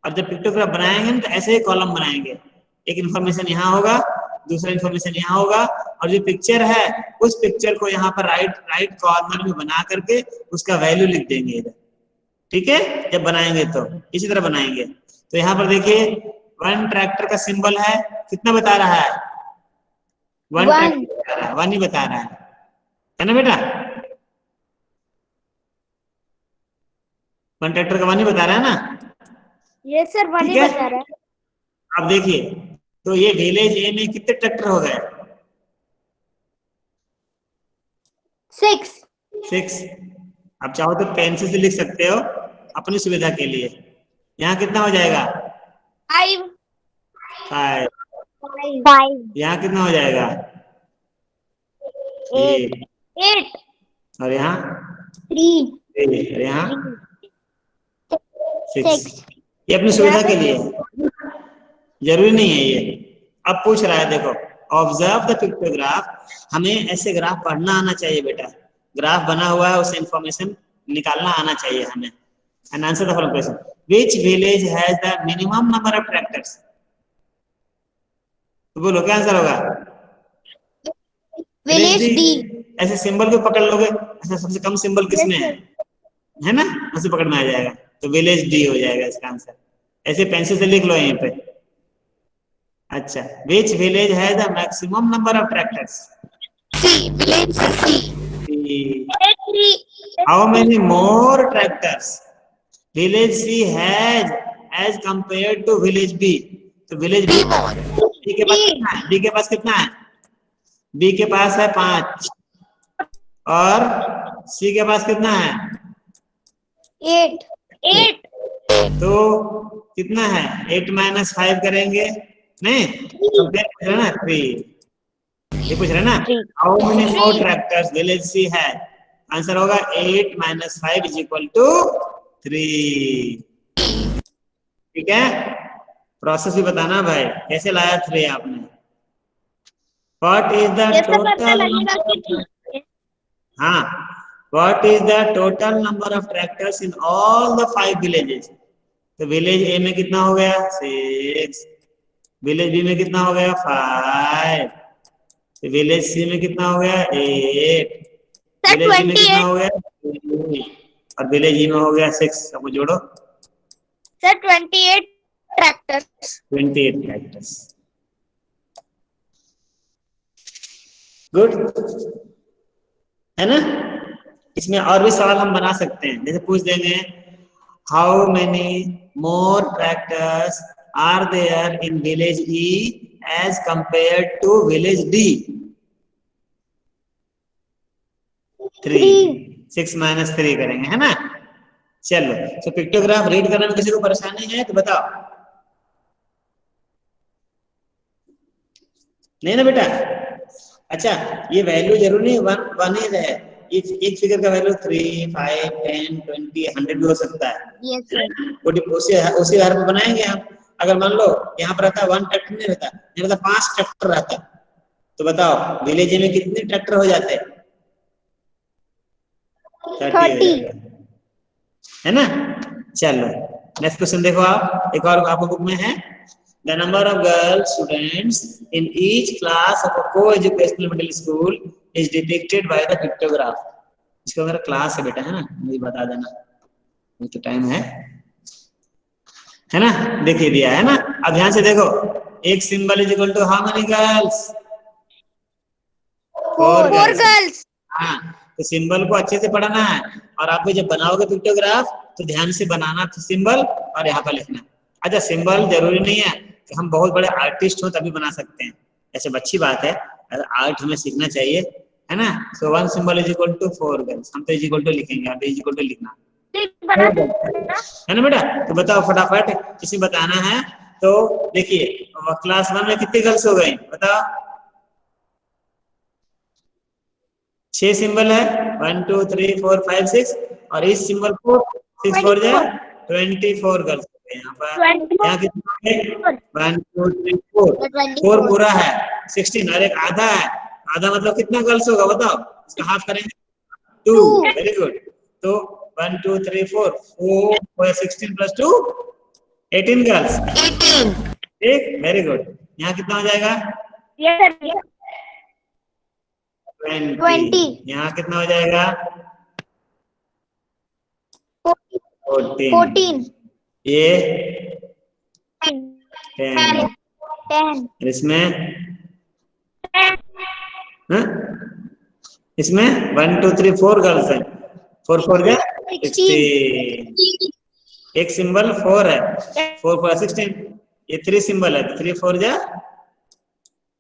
और जब पिक्टोग्राफ बनाएंगे ना तो ऐसे ही कॉलम बनाएंगे, एक इन्फॉर्मेशन यहाँ होगा, दूसरा इन्फॉर्मेशन यहाँ होगा, और जो पिक्चर है उस पिक्चर को यहाँ पर राइट कॉर्नर में बना करके उसका वैल्यू लिख देंगे इधर, ठीक है। जब बनाएंगे तो इसी तरह बनाएंगे। तो यहाँ पर देखिए 1 ट्रैक्टर का सिंबल है, कितना बता रहा है? 1 ट्रैक्टर 1 ही बता रहा है ना बेटा। 1 ट्रैक्टर का 1 ही बता रहा है ना। ये सर 1 ही बता रहा है। अब देखिए तो ये विलेज ए में कितने ट्रैक्टर हो गए? 6। अब चाहो तो पेंसिल से लिख सकते हो अपनी सुविधा के लिए। यहाँ कितना हो जाएगा? 5। यहाँ कितना हो जाएगा? 8। और यहाँ 3 और यहाँ 6। ये अपनी सुविधा के लिए, जरूरी नहीं है ये। अब पूछ रहा है देखो, ऑब्जर्व द पिक्टोग्राफ, हमें ऐसे ग्राफ पढ़ना आना चाहिए बेटा, ग्राफ बना हुआ है उससे इंफॉर्मेशन निकालना आना चाहिए हमें। And answer the following question, which village has the minimum number of tractors? तो बोलो क्या आंसर होगा? Village D. ऐसे सिंबल को पकड़ लोगे, ऐसा सबसे कम सिंबल किसमें है ना, उसे पकड़ में आ जाएगा, तो विलेज डी हो जाएगा इसका आंसर। ऐसे पेंसिल से लिख लो यहीं पे। अच्छा, which village has the maximum number of tractors? C, village C. How many more tractors village C has as compared to village B? तो village B more. B के पास कितना है? B के पास कितना है? B के पास है 5 और C के पास कितना है? 8। तो कितना है? 8 - 5 करेंगे नहीं, पूछ रहे ना 3, ये पूछ रहे ना how many more tractors village C है, आंसर होगा 8 - 5 = 3। ठीक है, प्रोसेस भी बताना भाई, कैसे लाया 3 आपने। व्हाट इज द टोटल, हाँ, what is the total number of tractors in all the 5 villages? तो विलेज ए में कितना हो गया? 6। विलेज बी में कितना हो गया? 5। विलेज सी में कितना हो गया? 8। विलेज डी में कितना हो गया? 3। और विलेज ई में हो गया 6। सबको जोड़ो सर 28 ट्रैक्टर्स। 28 ट्रैक्टर्स। गुड है ना। इसमें और भी सवाल हम बना सकते हैं, जैसे पूछ देंगे how many more tractors are there in village E as compared to village D? 3। 6 - 3 करेंगे, है ना। चलो, तो पिक्टोग्राफ रीड करने में किसी को परेशानी है तो बताओ। नहीं ना बेटा। अच्छा, ये वैल्यू जरूरी नहीं 1 ही रहे, एक फिगर का वैल्यू 3, 5, 10, 20, 100 भी हो सकता है। Yes, sir. उसी आधार पर बनाएंगे हम। अगर मान लो यहाँ पर रहता 1 ट्रैक्टर नहीं रहता, यहाँ रहता 5 ट्रैक्टर रहता, तो बताओ विलेज में कितने ट्रैक्टर हो जाते हैं? 30 हो जाएगा, है ना। चलो नेक्स्ट क्वेश्चन देखो आप, एक और आपको बुक में है। The number of girl students in each class of a co-educational middle school is depicted by the pictograph. इसका मेरा क्लास है बेटा, है ना, मुझे बता देना, ये तो टाइम है ना। देखिए दिया है ना। अब ध्यान से देखो, एक symbol is equal to how many girls? 4 girls. हाँ, तो सिंबल को अच्छे से पढ़ना है, और आपको जब बनाओगे पिक्टोग्राफ तो ध्यान से बनाना सिंबल और यहाँ पर लिखना। अच्छा, सिंबल जरूरी नहीं है कि हम बहुत बड़े आर्टिस्ट हो तभी बना सकते हैं, ऐसे अच्छी बात है, आर्ट हमें सीखना चाहिए, है ना। So 1 symbol is equal to 4 girls, हम तो इज इक्वल टू लिखेंगे, आप इज इक्वल टू लिखना, है ना बेटा। तो बताओ फटाफट, इसमें बताना है। तो देखिए क्लास 1 में कितनी गर्ल्स हो गई बताओ? 6 सिंबल है, 1 2 3 4 5 6, और इस सिंबल को 6 4 जाए 24 गर्ल्स यहाँ पर। यहाँ कितने? 1 2 3 4 पूरा है 16, और एक आधा है, आधा मतलब कितना गर्ल्स होगा बताओ? इसका हाफ करेंगे 2। Very good. तो 1 2 3 4 4 16 प्लस 2 18 गर्ल्स। 18. ठीक, वेरी गुड। यहाँ कितना हो जाएगा? 20। यहाँ कितना हो जाएगा? 14। ये 10। इसमें इसमें 1 2 3 4 गर्ल्स हैं, 4 4 जा 16। एक सिंबल 4 है, 4 4 16, ये 3 सिंबल है, 3 4 जा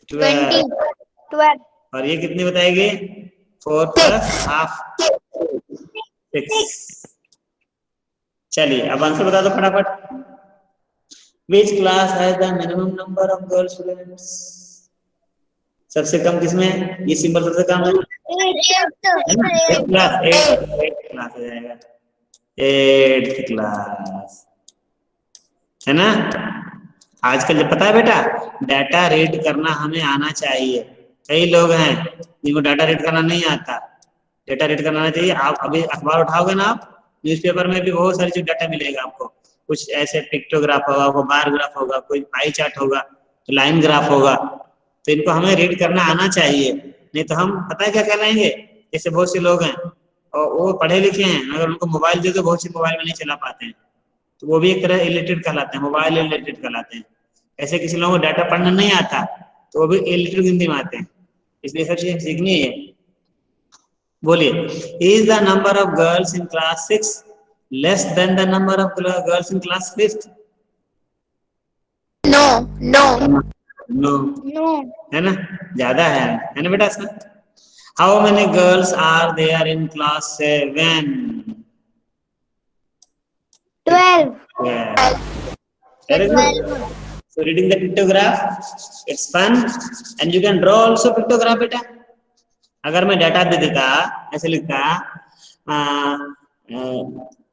12। और ये कितनी बताएगी? 4 प्लस हाफ 6। चलिए अब आंसर बता दो फटाफट। Which class has the minimum number of girl students? सबसे कम किसमें? ये सिंबल सबसे कम है, 8th क्लास। 8th क्लास हो जाएगा, 8th क्लास, है ना। आजकल जब पता है बेटा, डाटा रीड करना हमें आना चाहिए। कई लोग हैं जिनको डाटा रीड करना नहीं आता, डाटा रीड करना आना चाहिए। आप अभी अखबार उठाओगे ना, आप न्यूज़पेपर में भी बहुत सारी चीज डाटा मिलेगा आपको, कुछ ऐसे पिक्टोग्राफ होगा, कोई बार ग्राफ होगा, कोई पाई चार्ट होगा, तो लाइन ग्राफ होगा, तो इनको हमें रीड करना आना चाहिए, नहीं तो हम पता है क्या कहलाएंगे। जैसे बहुत से लोग हैं और वो पढ़े लिखे हैं, अगर उनको मोबाइल दे तो बहुत से मोबाइल में नहीं चला पाते हैं, तो वो भी एक तरह इलिटरेट कहलाते हैं, मोबाइल इलिटरेट कहलाते हैं। ऐसे किसी लोगों को डाटा पढ़ना नहीं आता तो वो भी इलिटरेट गिनती में आते हैं, इसलिए सब चीजें सीखनी है। बोलिए, is the number of girls in class 6 less than the number of girls in class 5th? No. No, है ना, ज्यादा है ना बेटा इसमें। How many girls are there in class 7? 12. Very good. So reading the pictograph, it's fun, and you can draw also pictograph बेटा। अगर मैं डाटा दे देता, ऐसे लिखता,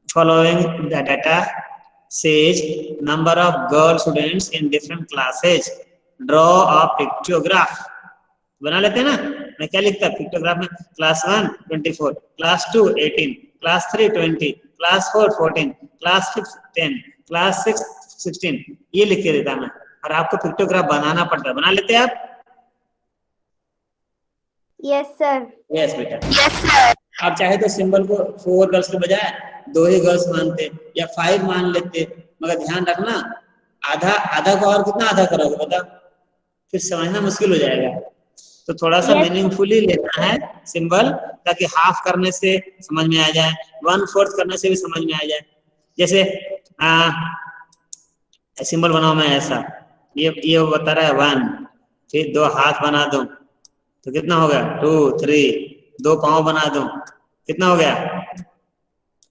following the data says number of girl students in different classes, draw a pictograph। बना लेते हैं ना। मैं क्या लिखता पिक्टोग्राफ में? Class 1 24, class 2 18, class 3 20, class 4 14, class 5 10, class 6 16, ये लिख के देता मैं, और आपको पिक्टोग्राफ बनाना पड़ता है। बना लेते हैं आप? Yes, sir. यस बेटा। Yes, sir. आप चाहे तो सिंबल को 4 गर्ल्स के बजाय 2 ही गर्ल्स मानते या 5 मान लेते, मगर ध्यान रखना आधा आधा को और कितना आधा करोगे बता, फिर समझना मुश्किल हो जाएगा। तो थोड़ा सा मीनिंगफुली लेना है सिंबल, ताकि हाफ करने से समझ में आ जाए, 1/4 करने से भी समझ में आ जाए। जैसे सिंबल बनाओ मैं ऐसा, ये बता रहा है 1, फिर 2 हाथ बना दूं तो कितना हो गया 2 3, 2 पाँव बना दूं कितना हो गया,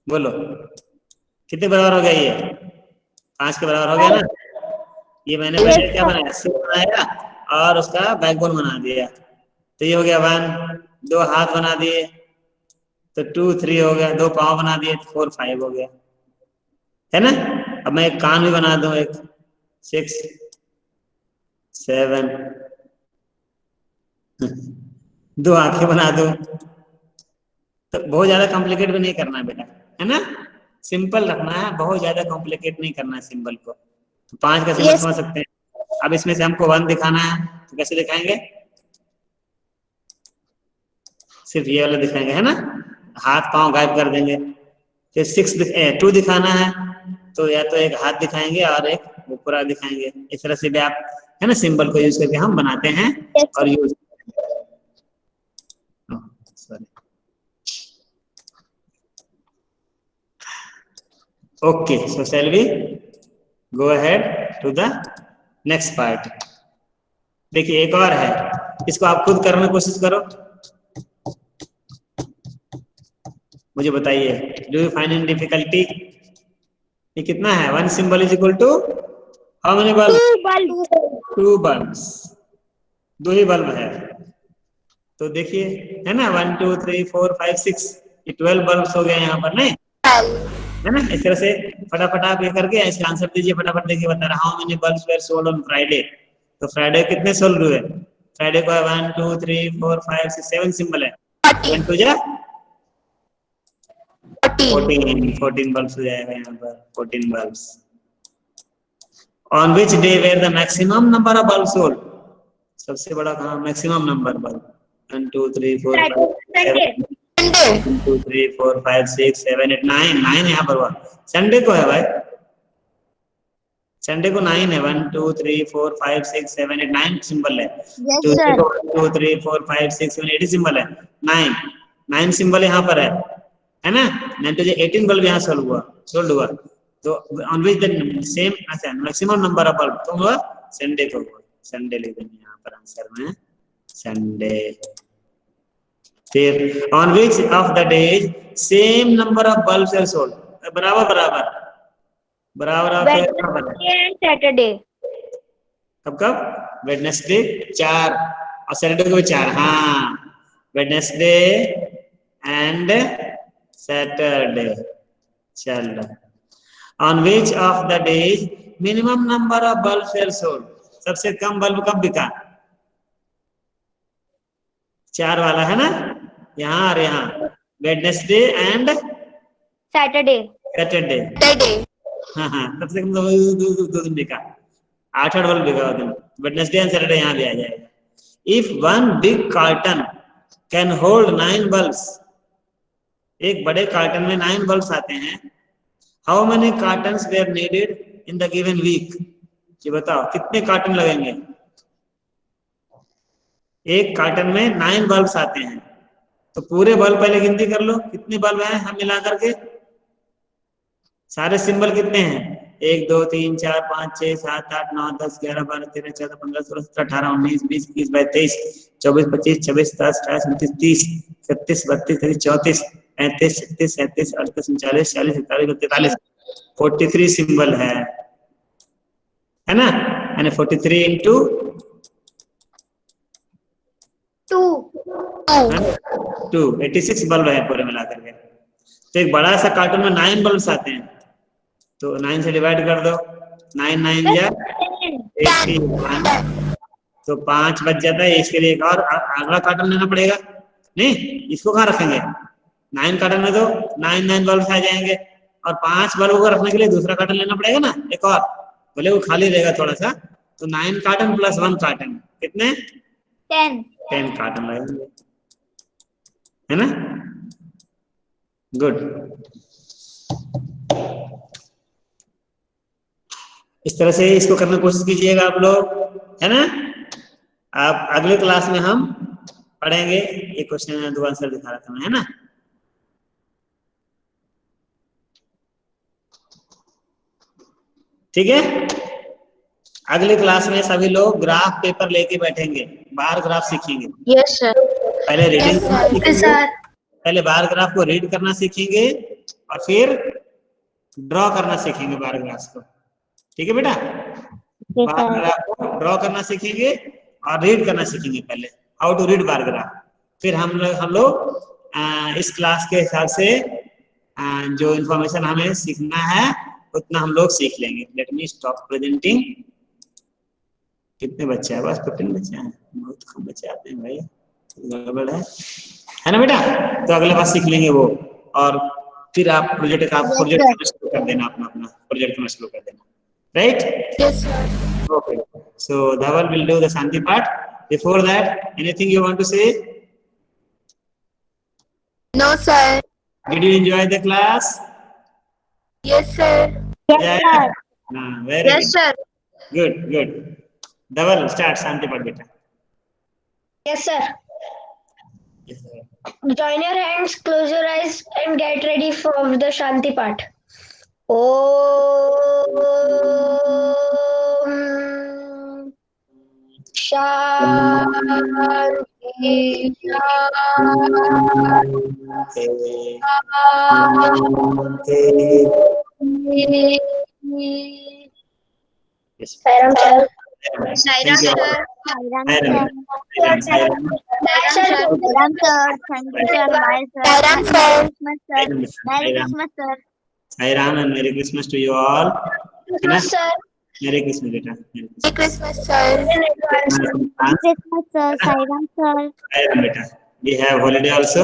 बोलो कितने बराबर हो गया? ये 5 के बराबर हो गया ना। ये मैंने पहले क्या बनाया, सिर बनाया और उसका बैकबोन बना दिया, तो ये हो गया 1। 2 हाथ बना दिए, तो 2 3 हो गया, 2 पाँव बना दिए, 4 5 हो गया, है ना। अब मैं एक कान भी बना दूं, एक 6 7 2 आंखें बना दूं। तो बहुत ज्यादा कॉम्प्लिकेट भी नहीं करना है बेटा, है ना, सिंपल रखना है, बहुत ज्यादा कॉम्प्लिकेट नहीं करना है सिंबल को। तो 5 का सिंबल Yes. समझ सकते हैं। अब इसमें से हमको 1 दिखाना है, तो कैसे दिखाएंगे, सिर्फ ये वाला दिखाएंगे, है ना, हाथ पांव गायब कर देंगे। फिर 2 दिखाना है, तो या तो एक हाथ दिखाएंगे और एक वो पूरा दिखाएंगे। इस तरह से भी आप, है ना, सिंबल को यूज करके हम बनाते हैं Yes. और use sorry. Okay, so shall we go ahead to the next part. देखिए एक और है, इसको आप खुद करने की कोशिश करो, मुझे बताइए, do you find in difficulty. ये कितना है, 1 symbol is equal to how many bulb, 2 bulbs, 2 ही बल्ब है। तो देखिए, है ना, 1 2 3 4 5 6, ये 12 बल्ब्स हो गए यहाँ पर, नहीं, है ना। इस तरह से फटाफट आप ये करके इसका आंसर दीजिए फटाफट। देखिए बता रहा हूँ, मैंने bulbs were sold on Friday, तो फ्राइडे कितने सोल्ड हुए, फ्राइडे को 1 2 3 4 5 6 7 सिंबल है, 1 2 जा 14 बल्ब्स हो जाएगा यहाँ पर, 14 bulbs. On which day were the maximum number of bulb sold, सबसे बड़ा कहाँ मैक्सिमम नंबर बल्ब, 1 2 3 4 5 7 1 2 3 4 5 6 7 8 9 यहाँ पर हुआ, संडे को है भाई, संडे को 9 है, 1 2 3 4 5 6 7 8 9 सिंबल है। Yes, Tuesday sir. को 1 2 3 4 5 6 7 8 सिंबल है, 9 सिंबल यहाँ पर है ना। 9 to 18 बल्ब यहाँ सोल्ड हुआ, तो ऑन विच द सेम, अच्छा मैक्सिमम नंबर ऑफ बल्ब तो हुआ संडे को हुआ, संडे लिख देंगे यहाँ पर आंसर में, संडे। फिर on which of the days same number of bulbs are sold, बराबर बराबर बराबर Wednesday and Saturday. कब वेडनेसडे 4 और सैटरडे को भी 4, हाँ, वेडनेसडे एंड सैटरडे। चलो, on which of the days minimum number of bulbs are sold, सबसे कम बल्ब कब बिका, 4 वाला है ना, यहाँ और यहाँ, वेडनेसडे एंड Saturday. सैटरडे, हाँ हाँ, सबसे कम 2 दिन बिका, 8 बल्ब बिका दिन, वेडनेसडे एंड सैटरडे यहाँ भी आ जाएगा। If 1 big carton can hold 9 bulbs, एक बड़े कार्टन में 9 बल्ब्स आते हैं, how many cartons were needed in the given week, ये बताओ कितने कार्टन लगेंगे, एक कार्टन में 9 बल्ब्स आते हैं, तो पूरे बल्ब पहले गिनती कर लो कितने बल्ब हैं, हम मिला करके सारे सिंबल कितने हैं, 1 2 3 4 5 6 7 8 9 10 11 12 13 14 15 16 17 18 19 20 21 22 23 24 25 26 27 28 29 30 31 32 33 34 35 36 37 38 39 40 41 42 43 43 सिंबल है ना, यानी 43 इंटू 2 86 बल्ब है पूरे मिलाकर के। तो एक बड़ा सा कार्टून में 9 बल्ब आते हैं, तो 9 से डिवाइड कर दो, 9 9 जा 81, तो 5 बच जाता है। इसके लिए एक और अगला कार्टन लेना पड़ेगा, नहीं इसको कहाँ रखेंगे, 9 कार्टन में तो 9 बल्ब आ जाएंगे, और 5 बल्ब को रखने के लिए दूसरा कार्टन लेना पड़ेगा ना, एक और, भले वो खाली रहेगा थोड़ा सा, तो 9 कार्टन प्लस 1 कार्टन कितने, 10 कार्टन लगेंगे, है ना। गुड, इस तरह से इसको करने की कोशिश कीजिएगा आप लोग, है ना। आप अगले क्लास में हम पढ़ेंगे, ये क्वेश्चन 2 आंसर दिखा रहा था मैं, है ना। ठीक है, अगले क्लास में सभी लोग ग्राफ पेपर लेके बैठेंगे, बार ग्राफ सीखेंगे। Yes sir. पहले रीडिंग सीखेंगे, सर। पहले बार ग्राफ को रीड करना सीखेंगे और फिर ड्रॉ करना सीखेंगे बार ग्राफ को, ठीक है बेटा। बार ग्राफ को ड्रॉ करना सीखेंगे और रीड करना सीखेंगे, पहले how to read bar graph, फिर हम लोग इस क्लास के हिसाब से जो इन्फॉर्मेशन हमें सीखना है उतना हम लोग सीख लेंगे। Let me stop presenting. कितने बच्चे हैं? बस 15 बच्चे हैं, बहुत कम बच्चे आते हैं भाई, गड़बड़ है ना बेटा? तो अगले बार सीख लेंगे वो, और फिर आप प्रोजेक्ट शुरू कर देना, अपना प्रोजेक्ट में शुरू कर देना, right? Yes, sir. Okay. So Dhaval will do the Shanti part. Before that, anything you want to say? No, sir. Did you enjoy the class? Yes, sir. Yeah. Very Yes, sir. good. Good. Dhaval, start Shanti part, beta. Yes, sir. Yes, sir. Join your hands, close your eyes, and get ready for the Shanti part. Om Shanti Yes. Sairam sir. Thank you. Sairam. Sairam sir, thank you sir, bye sir. Sairam sir. Merry Christmas sir. Sairam and Merry Christmas to you all. Christmas, sir. Merry Christmas, beta. Merry Christmas, sir. In advance. Merry Christmas sir, Sairam sir. Sairam, beta. We have holiday also.